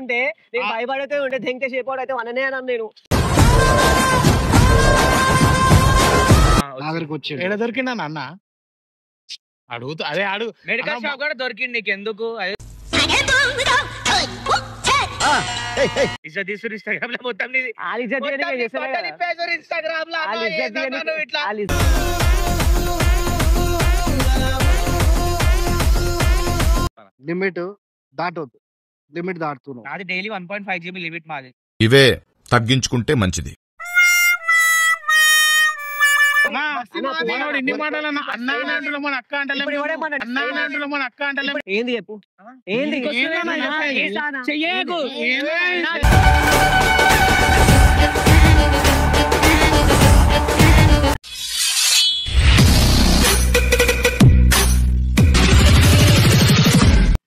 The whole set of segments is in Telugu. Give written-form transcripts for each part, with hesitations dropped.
ఉంటే నేను భయపడితే ఉంటే దెంకే షేపోడు అయితే అన్ననే అన్నాను నేను. నా దగ్గరికి వచ్చాడు. ఎక్కడ దొరికిందా అన్న అడుగుతా అదే అడుగు మెడికల్ షాప్ కూడా దొరికింది నీకు ఎందుకు ఇన్స్టాగ్రామ్ లో మొత్తం నీది ఇన్స్టాగ్రామ్ లిమిట్ దాటొద్దు, లిమిట్ దాటుతున్నావు. నాది డైలీ 1.5 GB లిమిట్ మాది. ఇవే తగ్గించుకుంటే మంచిది. మనోడు ఇన్ని మాటలు అన్న అంటున్నా మన అక్క అంటే అన్న అంటున్నా మన అక్క అంటే ఏంది చెప్పు ఏంది చెయ్యకు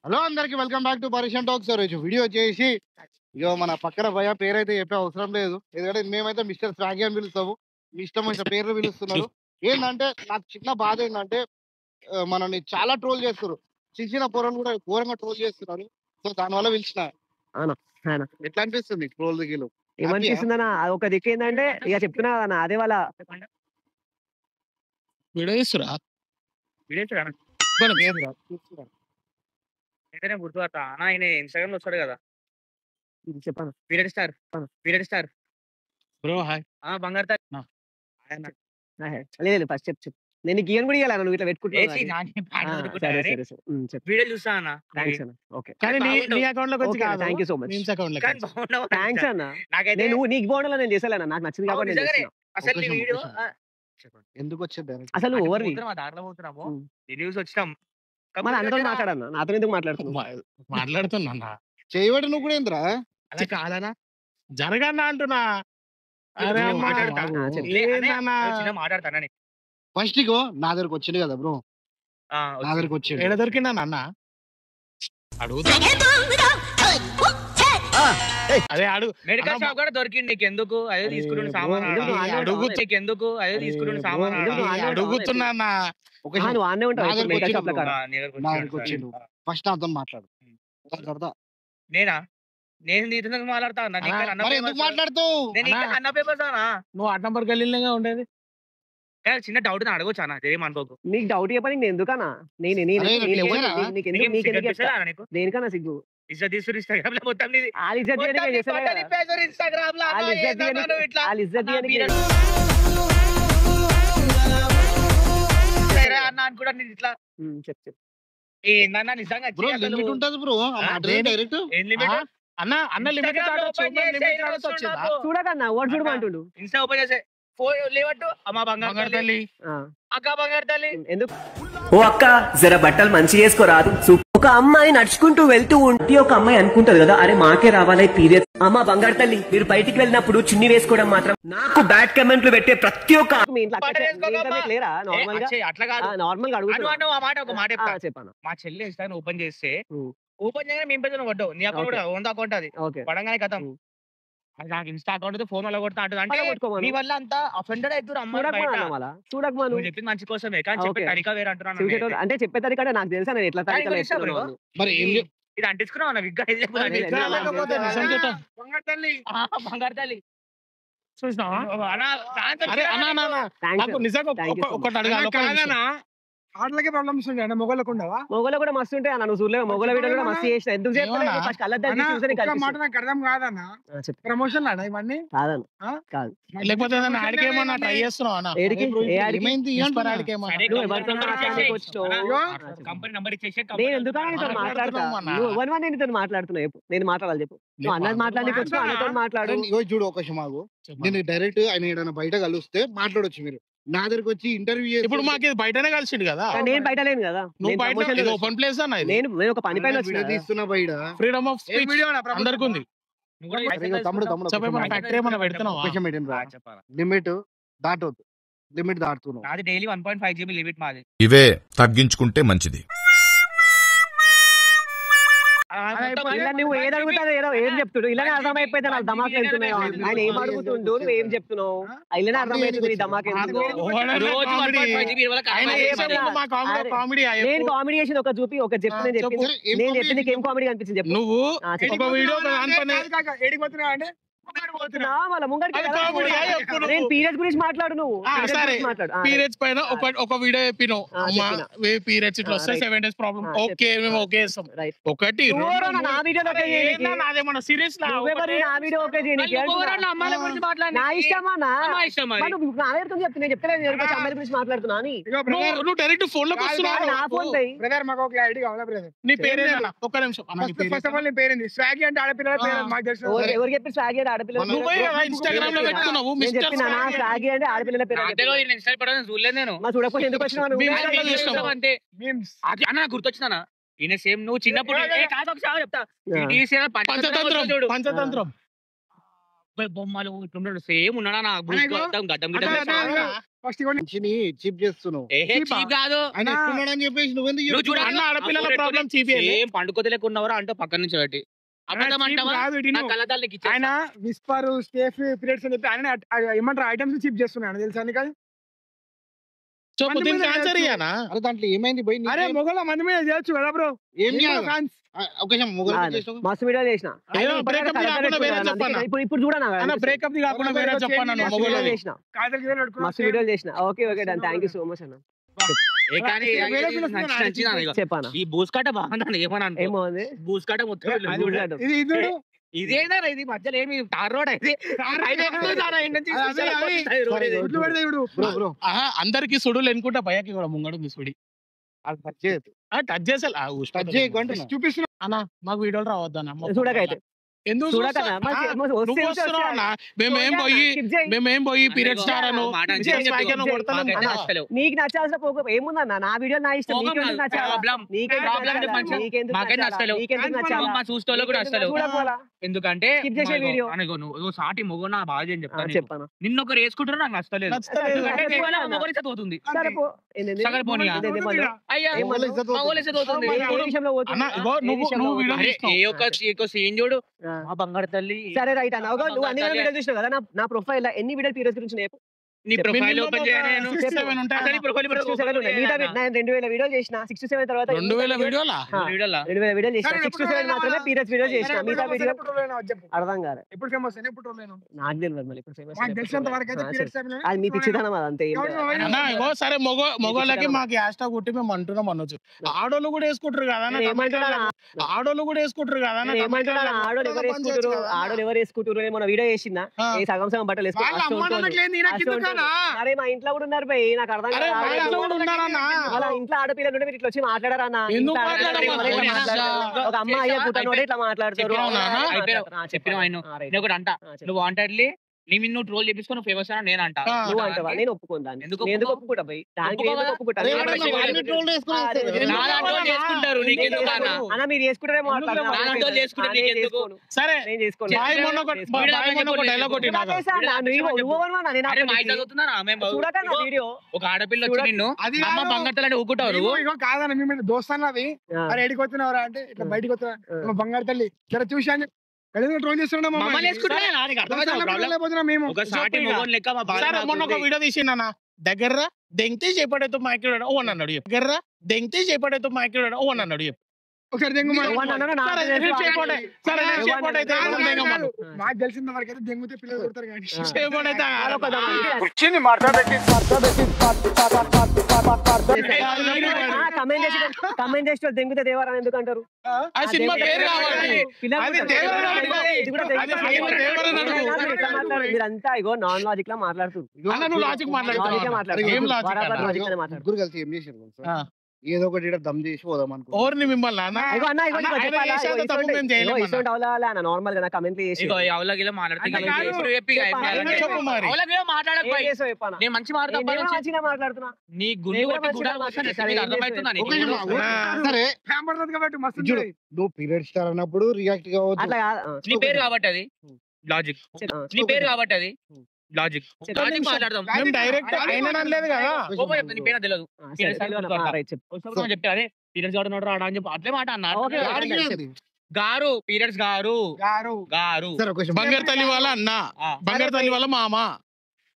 హలో అందరికి వెల్కమ్ బ్యాక్ టు పరిషన్ టాక్స్. వీడియో వచ్చేసి ఇక మన పక్కన భయ పేరైతే చెప్పే అవసరం లేదు, ఎందుకంటే మేమైతే మిస్టర్ స్వాగి అని పిలుస్తాము, మీ ఇష్టం వచ్చిన పేర్లు పిలుస్తున్నారు. ఏంటంటే నాకు చిన్న బాధ ఏంటంటే మనల్ని చాలా ట్రోల్ చేస్తారు, చిన్న పొరను కూడా ఘోరంగా ట్రోల్ చేస్తున్నారు. సో దానివల్ల పిలిచిన. ఎట్లా అనిపిస్తుంది ట్రోల్ దిగిలు? ఏమనిపిస్తుందన్నా ఒక దిక్కు ఏంటంటే ఇక చెప్తున్నా కదా అదే వాళ్ళ వీడియో చేస్తురా గుర్తుపడతా అన్న, ఆయన ఇన్స్టాగ్రామ్ లో వస్తాడు కదా చెప్పాను పీరియడ్ స్టార్ బ్రో హాయ్ బంగారు లేదు ఫస్ట్ చెప్పు నేను నీకు ఇయన్ కూడా ఇవ్వాలి నువ్వు ఇట్లా పెట్టుకుంటున్నావు. వీడియో చూసా అన్న. థ్యాంక్స్ అన్న. ఓకే కానీ నీ అకౌంట్ లోకి వచ్చి కాదు, thank you so much. Account లో థ్యాంక్స్ అన్న. నేను నీకు బాగుండాలో నేను చేసాను, నాకు నచ్చింది కాబట్టి నేను చేస్తున్నా. అసలు వీడియో ఎందుకు వచ్చేది అసలు ఓవర్వి దాంట్లో పోతున్నాము న్యూస్ వచ్చినాం మన అన్నతో మాట్లాడన్నా, నాతో ఎందుకు మాట్లాడుతున్నా చేయబడి నువ్వు కూడా ఏంద్రా అలా కాదనా జరగన్నా అంటున్నా. అరే మాట్లాడతానని ఫస్ట్ ఇగో నా దగ్గరకు వచ్చింది కదా బ్రో, నా దగ్గరకు వచ్చాడు. ఎక్కడ దొరికిందా అన్న అడుగుతా అదే అడుగు మెడికల్ షాప్ కూడా దొరికింది నీకు ఎందుకు అదే తీసుకుని సామాన్ నీకు ఎందుకు అదే తీసుకుని సామాన్ అడుగుతున్నా వచ్చిండు. ఫస్ట్ నాతో మాట్లాడు. నేనా నేను నీతో మాట్లాడతా మాట్లాడుతావు అన్న పేపర్స్ నువ్వు 8 నంబర్ గల్లీలో ఉండేది. చిన్న డౌట్ అడగొచ్చు అన్న, ఏమనుకోకు. నీకు డౌట్ చెప్పని నేను ఎందుకన్నా దేనికన్నా సిగ్గు ఇన్స్టాగ్రామ్ లో మొత్తం నీది ఇన్స్టాగ్రామ్ లో అన్న అని కూడా నేను ఇట్లా చెప్పు ఏందన్నా నిజంగా లిమిట్ ఉంటది బ్రో డైరెక్ట్ అన్న అన్న లిమిట్ చూడకన్నా వాడు చూడమంటుండు. ఇన్స్టా ఓపెన్ చేసే లేవట్టు అమ్మా బంగారు తల్లి అక్క బంగారు తల్లి ఎందుకు ఓ అక్క జర బట్టలు మంచి చేసుకోరాదు. ఒక అమ్మాయి నడుచుకుంటూ వెళ్తూ ఉంటే ఒక అమ్మాయి అనుకుంటది కదా అరే మాకే రావాలి పీరియడ్. అమ్మ బంగారు తల్లి మీరు బయటికి వెళ్ళినప్పుడు చున్ని వేసుకోవడం మాత్రం నాకు బ్యాడ్ కమెంట్లు పెట్టే ప్రతి ఒక్క అట్లా కాదు నార్మల్ గా ఒక మాట చెప్పాను. మా చెల్లి ఇన్స్టాగ్రామ్ ఓపెన్ చేస్తే ఓపెన్ చేయగానే మేము పెద్ద పడ్డావు నీ అకౌంట్ కూడా వంద అకౌంట్ అది పడంగానే కథం. అది నాకు ఇన్స్టా అకౌంట్ ఫోన్ అలా కొడతా అంటుంది అంటే నీ వల్ల అంతా అఫెండెడ్ అవుతారు అమ్మాయి చెప్పింది మంచి కోసమే కానీ చెప్పే తరికా వేరే అంటున్నాను. అంటే చెప్పే తరికా నాకు తెలుసా నేను ఎట్లా మరి ఇది అంటించుకున్నావు నా విగ్గా బంగారు తల్లి చూసినావా నిజంగా ఒకటి అడగాలి. ఆటలకే ప్రాబ్లమ్స్ ఉంటాయి మొగలకు ఉండవా? మొగలు కూడా మస్తు ఉంటాయి అన్న, నువ్వు చూడలేవు మొగల వీడియో కూడా మస్తు చేసిన ఎందుకు మాట నాకు అర్థం కాదన్న. ప్రమోషన్ అన్న ఇవన్నీ కాదు లేకపోతే ఆడికేమన్నా ట్రై చేస్తున్నావు ఎందుకని మాట్లాడుతున్నావు? నేను మాట్లాడాలి చెప్పు. నువ్వు అన్నది మాట్లాడడానికి వచ్చి అన్నతో మాట్లాడు. చూడు ఒక మాకు నేను డైరెక్ట్ ఆయన ఏదైనా బయట కలిస్తే మాట్లాడొచ్చు, మీరు నా దగ్గరకు వచ్చి ఇంటర్వ్యూ ఇప్పుడు మాకు బయటనే కలిసిండు కదా. నేను బయట లేను కదా, ఓపెన్ ప్లేస్ అన్న. నేను ఒక పని పైన తీస్తున్నా బయట ఫ్రీడమ్ ఆఫ్ స్పీచ్ అందరికి ఉంది. లిమిట్ దాటొద్దు, లిమిట్ దాటుతున్నావు. నాది డైలీ 1.5 GB లిమిట్ మాది. ఇవే తగ్గించుకుంటే మంచిది. ఇలా నువ్వు ఏది అడుగుతావు ఏదో ఏం చెప్తుడు ఇలానే అర్థమైపోయింది నాకు దమాక్ వెళ్తున్నాయి ఆయన ఏం అడుగుతుండు నువ్వు ఏం చెప్తున్నావు ఇలానే అర్థమైతుంది నీ దమాక్ ఎందుకు నేను కామెడీ చేసింది ఒక చూపి ఒక చెప్పు నేను చెప్పింది నేను చెప్పింది నీకు ఏం కామెడీ అనిపించింది చెప్పు నువ్వు నేను పీరియడ్స్ గురించి మాట్లాడు నువ్వు పీరియడ్స్ పైన ఒక వీడియో చెప్పినావు పీరియడ్స్ ఇట్లా వస్తే 7 days ప్రాబ్లం ఓకే మేము ఓకే చేస్తాం ఒకటి నా వీడియో నాదేమన్నా సీరియస్ నా వీడియో ఓకే నా ఇష్టమా నా చెప్తున్నా నేను చెప్తే అమ్మాయి గురించి మాట్లాడుతున్నా అని నువ్వు డైరెక్ట్ ఫోన్ లోకి వస్తున్నావు నా ఫోన్ బ్రదర్ మాకు ఒక క్లారిటీ కావాలా బ్రదర్ నీ పేరేంటి ఒక్క నిమిషం ఫస్ట్ ఆఫ్ ఆల్ నీ పేరేంటి స్వాగి అంటే ఆడపిల్లల పేరు మాకు తెలుసు ఎవరు చెప్పి స్వాగి అంటే ఆడపిల్లల నువ్వే కదా ఇన్‌స్టాగ్రామ్ లో పెట్టుకున్నావు మిస్టర్ స్వాగి అంటే ఆడపిల్లల పేరు చూడకపోతే ఎందుకు వచ్చినా అంటే అన్న గుర్తొచ్చినా ఈయన సేమ్ నువ్వు చిన్నప్పుడు చెప్తా పంచతంత్రం బొమ్మలు ఇట్లుంటాడు సేమ్ ఉన్నాడా నా గడ్డం చీప్ చేస్తున్నావు కాదు చెప్పేసి నువ్వు చూడ అన్న ఆడపిల్లల ప్రాబ్లం చీప్ ఏం పండుకోతే లేకున్నావరా అంటే పక్కన నుంచి పెట్టి ఆయన విస్పర్ స్టేఫ్ పీరియడ్స్ అని చెప్పి ఆయన ఏమంటారు ఐటమ్స్ చీప్ చేస్తున్నాడు తెలుసా నీకు అరే దాంట్లో ఏమైంది పోయి అరే మొగల మంది మీద చేయొచ్చు కదా బ్రో ఏం మస్తు వీడియో చేసిన ఇప్పుడు చూడనా బ్రేకప్ కాకుండా వేరే చెప్పాను మస్తు వీడియో చేసిన okay okay done thank you so much అన్న చెప్పాను ఈ బూస్కాట బాగుంది ఏమన్నా ఏమోంది బూస్కాట మొత్తం ఇదేనా ఇది మధ్యలో ఏమి తార్ రోడ్ అయితే అందరికి సుడులు ఎన్నుకుంటా భయకి కూడా ముంగడు సుడి టచ్ చేసా చూపిస్తున్నా అన్న మాకు వీడియోలు రావద్దన్న చూడకైతే ఎందుకు మేమేం పోయి పీరియడ్ స్టార్ అను నీకు నచ్చాల్సిన ఏముందన్న నా వీడియో నా ఇష్టం ఎందుకంటే నువ్వు సాటి మొగ నా బాధ అని చెప్తాను చెప్పాను నిన్న ఒకరు వేసుకుంటారు నాకు నచ్చలేదు పోతుంది సీన్ చూడు మా బంగారు తల్లి సరే రైట్ అన్న నువ్వు అన్ని వీడియోలు చూసినావు కదా నా ప్రొఫైల్ ఎన్ని వీడియోలు పీరియడ్స్ గురించి నీ ప్రొఫైల్ ఓపెన్ చేయను 2000 వీడియోలు చేసిన 67 తర్వాత 2000 వీడియోలు చేసిన 67 మాత్రమే పీరియడ్స్ వీడియో చేసిన మిగతా వీడియో అర్థం కాదు ఎప్పుడు ఫేమస్ ఎప్పుడు నాకు తెలియదు మళ్ళీ ఇప్పుడు నాకు తెలిసినంత వరకు అయితే పీరియడ్స్ అది మీ పిచ్చిదనం అదంతే సరే మొగోళ్ళకి మాకు హ్యాష్ ట్యాగ్ కొట్టి మేము అంటున్నాం అనొచ్చు ఆడోళ్ళు కూడా వేసుకుంటారు కదా ఆడోళ్ళు కూడా వేసుకుంటారు కదా ఏమంటున్నా ఆడోళ్ళు ఎవరు వేసుకుంటారు మన వీడియో చేసిందా సగం సగం బట్టలు వేసుకుంటారు అరే మా ఇంట్లో కూడా ఉన్నారు భయ్ నాకు అర్థం వాళ్ళ ఇంట్లో ఆడపిల్లలు ఉంటే మీరు ఇట్లా వచ్చి మాట్లాడారన్నా ఒక అమ్మాయి పుట్టనోడే ఇట్లా మాట్లాడతారు చెప్పిన ఒకటి అంట నువ్వు వాంటెడ్లీ నువ్వు ట్రోల్ చేపించుకుని ఫేమస్ అని నేను అంటా నువ్వు అంటావా నేను ఒప్పుకుంటాను ఎందుకు ఒప్పుకుంటా భయ్ అన్న మీరు చేసుకుంటారేమో సరే ఒక ఆడపిల్ల వచ్చి నిన్ను అమ్మ బంగారు ఊకుంటారు కాదన్న మేము దోస్తాన్నది అరే ఎడికి వచ్చినవరా అంటే ఇట్లా బయటకు వచ్చిన బంగారు తల్లి జర చూసి అని ట్రోల్ చేస్తున్నాం మొన్న ఒక వీడియో తీసిండన్న దగ్గర దెంగితే చేపడేతో మాట్లాడాడు ఓ అన్నాడు దగ్గర దెంగితే చేపడేతో మాట్లాడాడు ఓ అన్నాడు ఒకసారి మాకు తెలిసిన వరకు అయితే దెంగితే పిల్లలు కొడతారు కమెంట్ చేసిన దెంగితే దేవరా ఎందుకు అంటారు మీరంతా ఇగో నాన్ లాజిక్ లా ముగ్గురు కలిసి ఏం చేశారు ఏదో ఒకటి దమ్ చేసి పోదాం అనుకో మిమ్మల్ని నార్మల్ గా కమెంట్ చేసి మాట్లాడుతున్నా నీ సరే నువ్వు పీరియడ్ స్టార్ అన్నప్పుడు రియాక్ట్ కావచ్చు నీ పేరు కాబట్టి అది లాజిక్ నీ పేరు కాబట్టి అది లాజిక్ మాట్లాడదాం డైరెక్ట్ అయినా లేదు కదా నీ పేరు తెలియదు చెప్పి అదే పీరియడ్స్ అని చెప్పి అట్లే మాట అన్నారు గారు పీరియడ్స్ గారు గారు గారు సరే ఒక బంగారు తల్లి వాళ్ళ అన్న బంగారు తల్లి వాళ్ళ మామ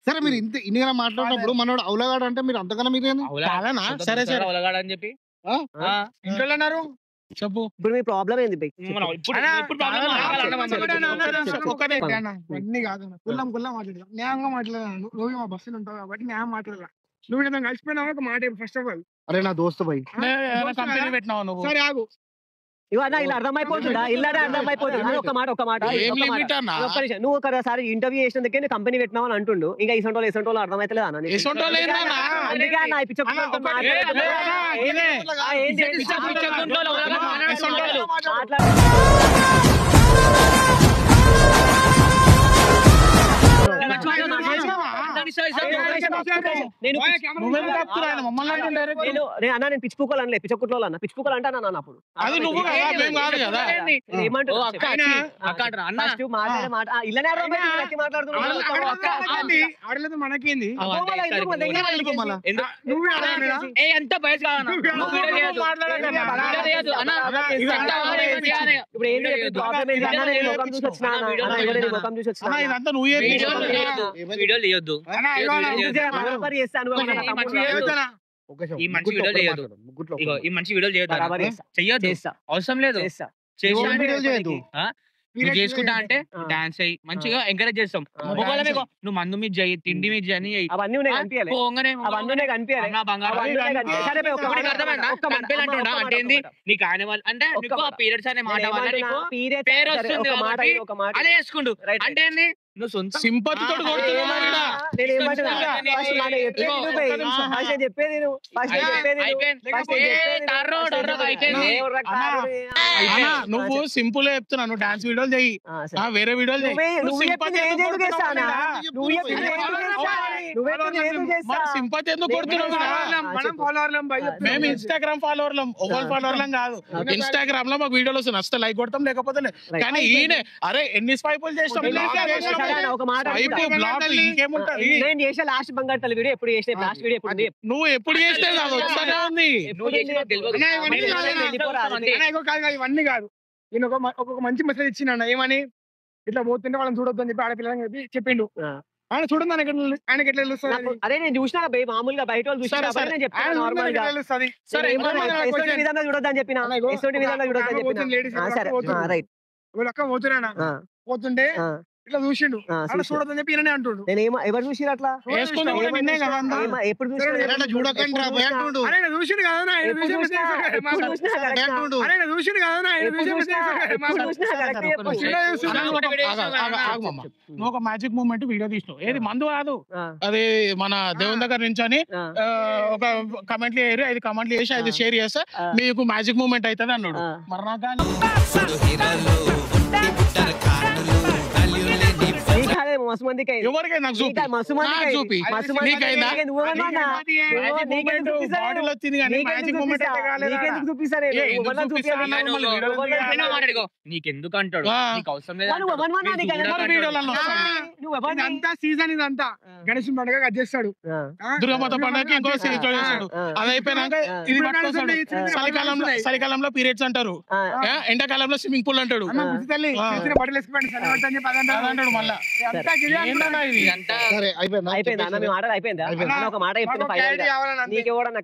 సరే మీరు ఇంత ఇన్నిగా మాట్లాడినప్పుడు మనోడు అవులగాడు అంటే మీరు అంతకన్నా మీరేంది కాదనా? సరే సరే అవలగాడు అని చెప్పి ఇంట్లో అన్నారు చెప్పు ఇప్పుడు మీ ప్రాబ్లం ఏంది బై? అన్ని కాదు కుల్లం మాట్లాడదా న్యాయంగా మాట్లాడాను నువ్వు మా బస్సులు ఉంటావు కాబట్టి న్యాయం మాట్లాడరా నువ్వు ఏదైనా కలిసిపోయినావు ఒక మాట ఫస్ట్ ఆఫ్ ఆల్ అరే నా దోస్తు భయ్ కంపెనీ పెట్టినావు నువ్వు సరే ఆగు ఇగో అన్న ఇలా అర్థమైపోతుందా? ఇల్లాడే అర్థమైపోతుందా? ఒక మాట ఏం లిమిట్ అన్న నువ్వు ఒకసారి ఇంటర్వ్యూ చేసినందుకే నేను కంపెనీ పెట్టినావు అని అంటుండు. ఇంకా ఇసంటోళ్ళు అర్థమైతలేదు అన్న నీకు. ఎసొంటోళ్ళు ఏందన్నా? అందుకే అన్న ఈ పిచ్చ అన్న, ఒకటి ఇదే. నేను పిచ్చిపుకోలు అనలే, పిచ్చకుట్లో అన్న. పిచ్చిపుకోలు అంటే అన్న అప్పుడు అది నువ్వు కదా, మేము కాదు కదా. ఇల్లనే ఆడలేదు మనకేంది ఎంత వయసు ఇప్పుడు ఏంటి ప్రాబ్లం ఏంటి? ముఖం చూసి వచ్చినా ముఖం చూసి వచ్చినా ఇదంతా నువ్వే వీడియో చేయొద్దు ఈ మంచి వీడియో చేయొద్దు ఇగో ఈ మంచి వీడియో చేయొద్దు చెయ్యొద్దు అవసరం లేదు నువ్వు చేసుకుంటా అంటే డాన్స్ అయ్యి మంచిగా ఎంకరేజ్ చేస్తాం నువ్వు మందు మీద చెయ్యి తిండి మీద చెయ్యి అంటే ఏంది నీకు ఆనే వాళ్ళు అంటే పీరియడ్స్ అనే మాట వల్ల నీకు పేరు వస్తుంది అదే చేసుకుంటూ అంటే ఏంది నువ్వు సొంత సింపతితో నువ్వు సింపుల్ చెప్తున్నాను డాన్స్ వీడియోలు చెయ్యి వేరే వీడియోలు సింపతి ఎందుకు కొడుతున్నావు మేము ఇన్స్టాగ్రామ్ ఫాలోవర్లం ఓవర్ ఫాలోవర్లం కాదు ఇన్స్టాగ్రామ్ లో మాకు వీడియోలు వస్తున్నాయి వస్తే లైక్ కొడతాం లేకపోతే కానీ ఈయన అరే ఎన్ని స్వైపులు చేస్తాం నువ్వు ఎప్పుడు చేస్తే అది వస్తానే ఉంది ఇవన్నీ కాదు నేను ఒక మంచి మెసేజ్ ఇచ్చిన ఏమని ఇట్లా పోతుంటే వాళ్ళని చూడొద్దు అని చెప్పి ఆడపిల్లని చెప్పి చెప్పిండు ఆయన చూడండి ఆయనకి ఎట్లా తెలుస్తుంది అదే నేను చూసినా మామూలుగా బయట వాళ్ళు చూడొద్దని చెప్పిన అక్క పోతున్నా పోతుంటే ఇట్లా చూసిండు అలా చూడొద్దని చెప్పి ఈయననే అంటుండు ఎవరు చూసిరు అట్లా ఎప్పుడు చూడకండి చూసిండు కదా చూసిండు కదా నువ్వు ఒక మ్యాజిక్ మూమెంట్ వీడియో తీసినావు ఏది మందు కాదు అది మన దేవుని దగ్గర నుంచి అని ఒక కమెంట్లు వేయరు 5 కమెంట్లు వేసి 5 షేర్ చేస్తే మీకు మ్యాజిక్ మూమెంట్ అవుతుంది అన్నాడు మరి నాకు ఎవరికైనా నాకు చూపి బాటిల్ వచ్చింది కానీ మ్యాజిక్ మూమెంట్ నీకెందుకు అంటాడు నీకు అవసరం ఇదంతా సీజన్ ఇదంతా గణేష్ పండుగ కట్ చేస్తాడు దుర్గామాత పండుగకి ఇంకో చేస్తాడు అది అయిపోయినాక ఇది పట్టుకొస్తాడు చలికాలంలో పీరియడ్స్ అంటారు ఎండాకాలంలో స్విమ్మింగ్ పూల్ అంటాడు బట్టలు వేసుకోండి అంటాడు మళ్ళా ఒక మాట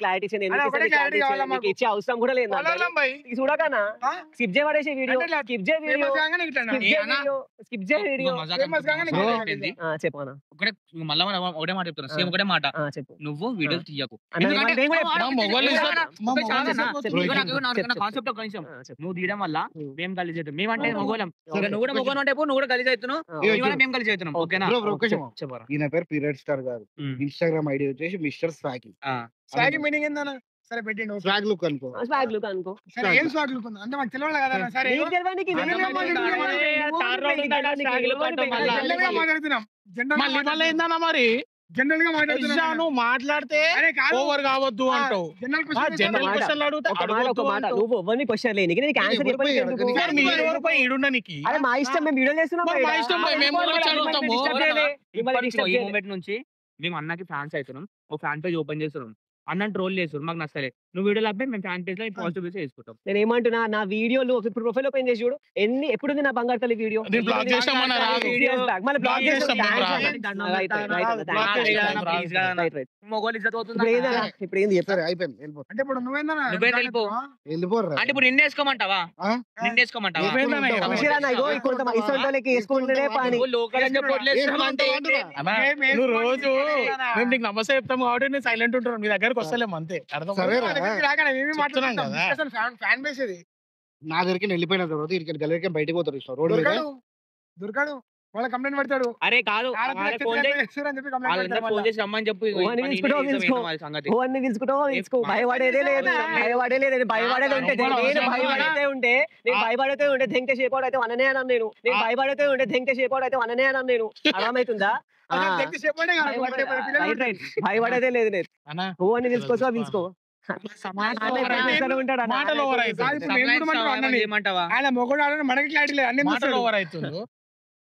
క్లారిటీ ఇచ్చే అవసరం కూడా లేదు చూడకనా స్కిప్ చేయబడేసే వీడియో చెప్పనా మళ్ళా ఒకటే మాట చెప్తున్నా సేమ్ ఒకటే మాట చెప్పు నువ్వు వీడియోలు తీయకు కాన్సెప్ట్ కొంచెం నువ్వు తీయడం వల్ల మేము కలిసి అవుతాం మేమంటే మొగోళం నువ్వు కూడా మొగోలం అంటే నువ్వు కూడా కలిసి అవుతున్నావు మేము కలిసి అవుతున్నాం ఓకేనా ఈయన పేరు పీరియడ్ స్టార్ గారు ఇన్స్టాగ్రామ్ ఐడి వచ్చేసి మిస్టర్ స్వాగి స్వాగి మీనింగ్ ఏందన్నా సరే పెట్టండి స్వాగ్ లుక్ అనుకో సరే ఏం స్వాగ్ లుక్ ఉంది అంటే మాకు తెలియాలి కదా సరే మాట్లాడుతున్నాం మరి జనరల్ గా మాట్లాడుతున్నాను మాట్లాడితే ఓవర్ కావద్దు అంటావు జనరల్ క్వశ్చన్ మా ఇష్టం మేము వీడియో చేస్తున్నాం నుంచి మేము అన్నకి ఫ్యాన్స్ అవుతున్నాం ఒక ఫ్యాన్ పేజ్ ఓపెన్ చేస్తున్నాం అన్న ట్రోల్ చేస్తారు మాకు నచ్చలే నువ్వు వీడియోలో అబ్బాయి మేము ఫ్యాన్ పేజ్ లో పాజిటివ్ చేసుకుంటాం. నేను ఏమంటున్నా, నా వీడియోలు ఇప్పుడు ప్రొఫైల్ ఓపెన్ చేసి చూడు, ఎప్పుడు నా బంగారు తల్లి వీడియో నేను బ్లాక్ చేసామన్నా రాదు. మళ్ళీ బ్లాక్ Block చేస్తాం మేము రాదు. మొగోళ్ళు ఇజ్జత్ అవుతుంది. ఇప్పుడు ఏంది సరే అయిపోయింది వెళ్ళిపో. అంటే ఇప్పుడు నువ్వేందన్నా నువ్వే వెళ్ళిపో. వెళ్ళిపోర్రా. అంటే ఇప్పుడు నిన్నేసుకోమంటావా? ఆ? నిన్నేసుకోమంటావా? నువ్వేందన్నా ఇక? కొంత ఇసొంటోళ్ళకి వేసుకుంటేనే పని. లోకల్ అని చెప్పట్లేదు అంటే అన్నా, నువ్వు రోజు మేము నీకు నమస్తే చెప్తాము కాబట్టి నేను సైలెంట్ ఉంటాను, మీ దగ్గరకు వస్తలేము అంతే. అర్థం సరేరా. చెప్తున్నాం కదా. ఫ్యాన్ బేస్ ఇది నా దగ్గరికి వెళ్ళిపోయిన తర్వాత ఇక్కడికి గల్లరికి బయటకు పోతారు ఇష్టం రోడ్ మీద. దొరకడు వాళ్ళ కంప్లైంట్ పెడతాడు. అరే కాదు వాళ్ళ ఫోన్ చేసి అని చెప్పి కంప్లైంట్ పెడతాడు ఫోన్ చేసి రమ్మని చెప్పు. ఇగో ఈ ఓని పని తీసుకుంటావో నేనే తీసుకో. చేస్తాను సంగతి. ఓన్ని తీసుకుంటావో తీసుకో. భయపడేదే లేదు, భయపడేదే లేదు. భయపడేది ఉంటే నేను భయపడితే ఉంటే ధెంకే షేపాడు అయితే అననే అన్నాను నేను. నేను భయపడితే ఉంటే ధెంకే షేపాడు అయితే అననే అన్నాను నేను. అర్థమవుతుందా? భయపడేదే లేదు నేను. అన్నా, ఓన్ని తీసుకోవచ్చా తీసుకో. ఉంటాడు అన్న. మాటలు ఓవర్ అవుతుంది. సప్లై ఏమంటావా? ఆయన మొగడు ఆడని మనకి క్లారిటీ లేదు అన్ని మాటలు ఓవర్ అవుతుంది.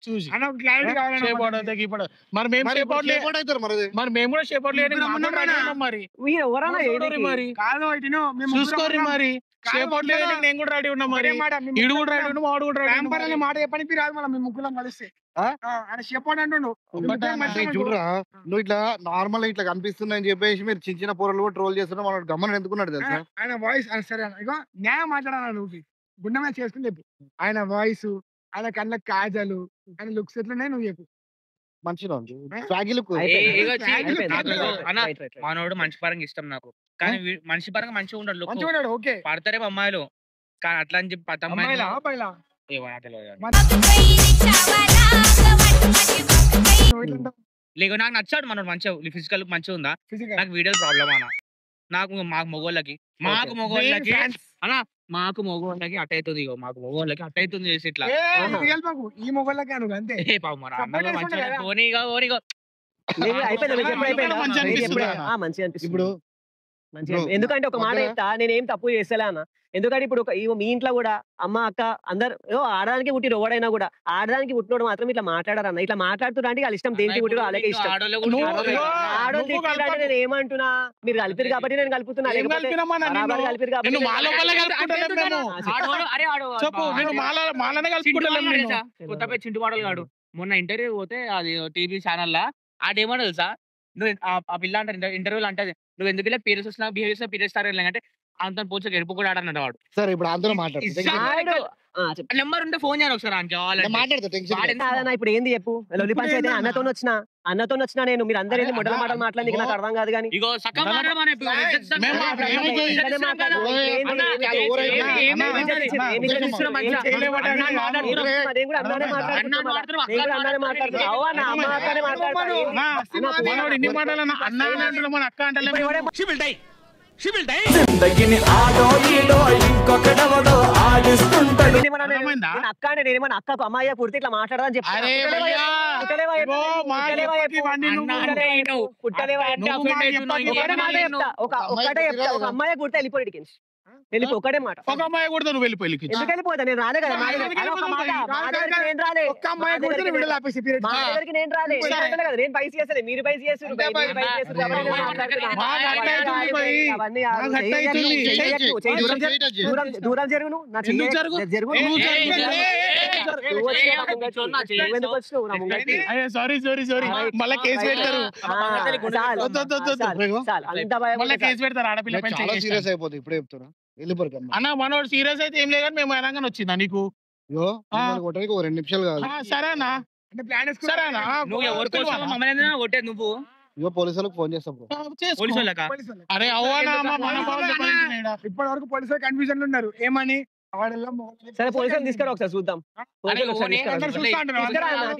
చూసి అన్న క్లారిటీ కావాలన్నా షేప్ అవుట్ అవుతాయి ఇప్పుడు. మరి మేము మరి షేప్ అవుట్ ఇప్పుడు report అవుతారు మరి అది. మరి మేము కూడా షేప్ అవుట్ లేని మరి వీరు ఎవరన్నా చూసుకోరి మరి కాదు ఇటు మేము చూసుకోరి మరి షేప్ అవుట్ లేని నేను కూడా రెడీ ఉన్నా మరి. ఇడు కూడా రెడీ ఉన్నా, వాడు కూడా రెడీ ట్యాంపర్ అనే మాట చెప్పడానికి రాదు మళ్ళీ మేము ముగ్గురం కలిస్తే ఆయన చెప్పండి అంటుండు చూడరా, నువ్వు ఇట్లా నార్మల్ ఇట్లా కనిపిస్తుందని చెప్పేసి మీరు చిన్న చిన్న పొరలు కూడా ట్రోల్ చేస్తున్నా మన గమనం ఎందుకున్నాడు తెలుసా? ఆయన వాయిస్ సరే అన్న ఇగో న్యాయం మాట్లాడాలి నువ్వు గుండె మీద చేసుకుని చెప్పు. ఆయన వాయిస్, ఆయన కళ్ళ కాజలు, ఆయన లుక్స్ ఎట్లున్నాయి నువ్వు చెప్పు. మంచిగా ఉంది స్వాగిలకు. అన్న మనోడు మనిషి పరంగా ఇష్టం నాకు, కానీ మనిషి పరంగా మంచిగా ఉండడు. look. మంచిగా ఉన్నాడు ఓకే. పడతారే అమ్మాయిలు, కానీ అట్లా అని చెప్పి పది అమ్మాయిలు అమ్మాయిలా అబ్బాయిలా? ఏమో నాకు తెలియదు. నువ్వు లేక నాకు నచ్చాడు మనోడు, మంచిగా ఫిజికల్ మంచిగా ఉందా. ఫిజికల్ నాకు వీడియోలు ప్రాబ్లమ్ అన్న. మాకు మొగోళ్ళకి అన్న మాకు మొగోళ్ళకి అట్ అవుతుంది. ఇగో మాకు మొగోళ్ళకి అట్ అవుతుంది చేసి ఇట్లా ఈ మొగళ్ళకి నువ్వు అంతే. ఏ పాపం మరి అన్నలో మంచిగా పోనీగా పోనీగా మంచిగా అనిపిస్తుందా? మంచిగా అనిపిస్తుంది ఇప్పుడు మంచిగా. ఎందుకంటే ఒక మాట చెప్తా, నేనేం తప్పు చేస్తలే అన్న. ఎందుకంటే ఇప్పుడు మీ ఇంట్లో కూడా అమ్మ అక్క అందరు ఆడడానికి పుట్టిరు, ఎవడైనా కూడా ఆడడానికి పుట్టినోడు మాత్రం ఇట్లా మాట్లాడారు అన్న. ఇట్లా మాట్లాడుతున్నా అంటే వాళ్ళ ఇష్టం, దేనికి పుట్టిరో వాళ్ళకే ఇష్టం. ఆడోళ్ళు తిట్టిరంటే నేను ఏమంటున్నా, మీరు కలిపిరు కాబట్టి నేను కలుపుతున్నా, ఏం లేకపోతే కలిపినామా నన్ను? బరాబర్ కలిపిరు కాబట్టి నిన్ను మాలో వల్ల కలుపుకుంటలేం మేము. చెప్పు, నేను మాలనే కలుపుకుంటలేం నేను. కొత్తపై చింటు పాటలు కాడు. మొన్న ఇంటర్వ్యూ పోతే అది టీవీ ఛానల్ లా ఆడేమో తెలుసా, నువ్వు ఆ పిల్ల అంటారు ఇంటర్వ్యూలో అంటే, నువ్వు ఎందుకు ఇలా పీరియడ్స్ వస్తున్నా బిహేవ్ చేసిన పీరియడ్స్ స్టార్ అంటే అంత పోచు గెలుపు కూడా ఆడన్నాడు వాడు. సరే ఇప్పుడు అందరూ మాట్లాడుతున్నారు. నెంబర్ ఉంటే ఫోన్ చేయాలి ఒకసారి ఆయనకి కావాలంటే. మాట్లాడతా టెన్షన్ లేదు. కాదన్నా, ఇప్పుడు ఏంది చెప్పు, లొల్లి పంచాయతీ అన్నతో వచ్చిన నేను, మీరు అందరూ ఏంది మొదల మాటలు మాట్లాడి నాకు అర్థం కాదు కానీ ఇగో సగం మాట్లాడమని మేము మనోడు ఇన్ని మాటలు అన్న అంటున్నా, మన అక్క అంటే అక్క అంటే నేనేమన్నా అక్కకు అమ్మాయి పుడితే ఇట్లా మాట్లాడదని చెప్పి ఒక్కటే చెప్తా, ఒక అమ్మాయి పుడితే వెళ్ళిపోయి ఒకటే మాట. ఒక అమ్మాయి కూడా నువ్వు వెళ్ళిపోయి ఎందుకు వెళ్ళిపోతా, నేను రాలే కదా. మా దగ్గరికి నేను రాలే, ఒక్క అమ్మాయి కొడితే వీడియోలు ఆపేసి period. మా దగ్గరికి నేను రాలే. నేను అంటలే కదా, నేను పైసలు చేస్తాను, మీరు పైసలు చేస్తారు, దూరం జరుగును జరుగు. ఎందుకు వచ్చినావు నా ముంగటికి? సారీ మళ్ళీ కేసు పెడతారు. మళ్ళీ కేసు పెడతారు ఆడపిల్ల పైన చాలా చేయి సీరియస్ చేస్తారు. అయిపోతుంది ఇప్పుడే చెప్తున్నా. వెళ్ళిపోరు అన్న మనోడు సీరియస్ అయితే ఏం లేదు కానీ మేము అనగానే వచ్చిందా నీకు? కొట్టడానికి ఒక 2 నిమిషాలు కాదు. సరేనా అంటే ప్లాన్ సరేనా? నువ్వు ఎవరి కోసం మమ్మల్ని కొట్టేది నువ్వు? ఇగో పోలీసులకు ఫోన్ చేస్తాం బ్రో. చేసుకో. పోలీసు వాళ్ళకా? అరే అవునా మన ఇప్పటి వరకు పోలీసులు కన్ఫ్యూజన్ ఉన్నారు ఏమని సరే పోలీసులు తీసుకురా ఒకసారి చూద్దాం.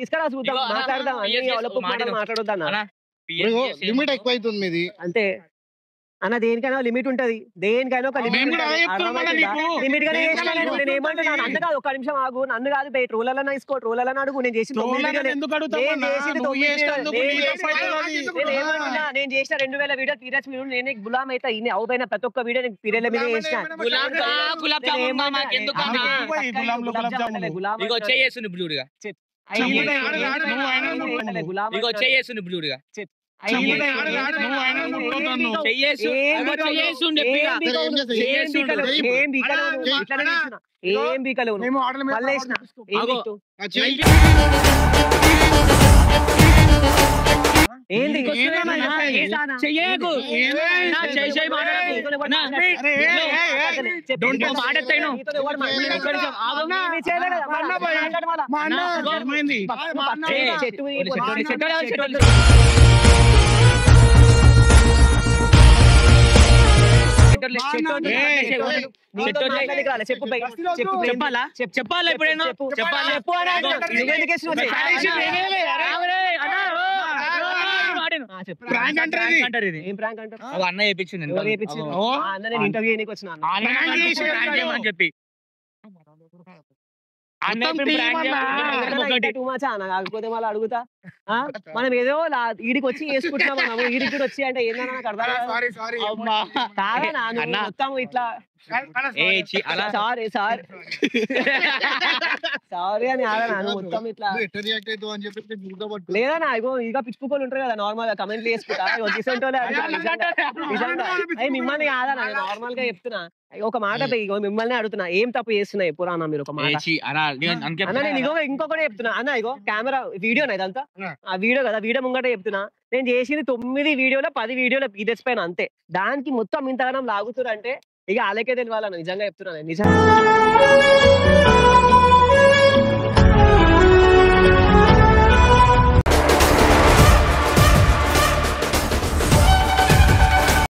తీసుకురా చూద్దాం, మాట్లాడదాం. అన్ని మాట్లాడొద్దా లిమిట్ ఎక్కువ అవుతుంది మీది. అంతే అన్న, దేనికైనా లిమిట్ ఉంటది, దేనికైనా ఒక మేము కూడా అదే చెప్తున్నాం నీకు. లిమిట్ గానే చేసిన నేను ఏమంటున్నాను, నన్ను కాదు, ఒక్క నిమిషం ఆగు, నన్ను కాదు బయట ట్రోలర్లను తీసుకో, ట్రోలర్లను అడుగు. నేను చేసిన ఎందుకు అడుగుతామన్నా? నువ్వు చేసినందుకు నీ తప్పు అవుతుంది. నేను చేసిన 2000 వీడియో పీరియడ్స్ మీద నేను గులాం అయితే ఇన్ని అవుపోయిన ప్రతి ఒక్క వీడియో నేను పీరియడ్ల మీద చేసిన. ఇగో చేయేస్తుంది బ్లూడ్గా. నువ్వు ఆయన ముట్టొద్దు నన్ను. ఏం బీకలేవు మేము ఆర్డర్ మీద మళ్ళీ వేసిన. ఏం అగో. బీక్తావు? ఆ చెయ్యి. ఏంది? చెయ్యకు నా చెయ్యి చెయ్యి మాట్లాడకు. నా అరే, ఏ, ఏ, ఏ. Don't talk. మాటెత్తైను. మా అన్న ఏమైంది? చెప్పాలా చెప్పాలా ఇప్పుడేనా చెప్పాలా ప్రాంక్ అంటారు ఇది. అంటారు ఇది ఏం ప్రాంక్ అంటారు? అన్న చేయించింది ఎవరు చేపించింది? ఓ. ఆ అన్న నేను ఇంటర్వ్యూ చేయడానికి వచ్చిన అన్న. ప్రాంక్ చేసి అని చెప్పి అన్న మొత్తం ఇప్పుడు prank team అన్నా. చేయాలి. ఇంకా too much ఆ అన్న, కాకపోతే మళ్ళీ అడుగుతా ఆ? మనం ఏదో ఈడికి వచ్చి చేసుకుంటున్నాం మనము, ఈడికి కూడా వచ్చి అంటే ఏందన్నా నాకు అర్థం కాదు. సారీ సారీ అమ్మా. కాదన్నా నువ్వు అన్న. మొత్తం ఇట్లా ఏ చి అలా సారీ సారీ సారీ అని కాదన్నా నువ్వు మొత్తం ఇట్లా నువ్వు ఎట్లా రియాక్ట్ అవుతావు అని చెప్పి నేను చూద్దాం పట్టుకో. లేదన్నా ఇగో ఇక పిచ్చుకోలు ఉంటారు కదా నార్మల్ గా కమెంట్లు చేసుకుంటా ఇగో గిసంటోలే అడుగుతా నిజంగా. అయ్యి మిమ్మల్ని కాదన్నా నేను నార్మల్ గా చెప్తున్నా. ఒక మాట ఇగో మిమ్మల్ని అడుగుతున్నా, ఏం తప్పు చేస్తున్నాయి పురాణ మీరు ఒక మాట అన్న. నేను ఇగో ఇంకొకటి చెప్తున్నా అన్న, ఇగో కెమెరా వీడియోనా ఇదంతా ఆ వీడియో కదా, వీడియో ముంగట చెప్తున్నా. నేను చేసింది 9 వీడియోలో 10 వీడియోలో పీరియడ్స్ పైన అంతే. దానికి మొత్తం ఇంతగానం లాగుతున్నారు అంటే ఇక అలాగే తెలియాలన్న, నిజంగా చెప్తున్నా నేను నిజంగా.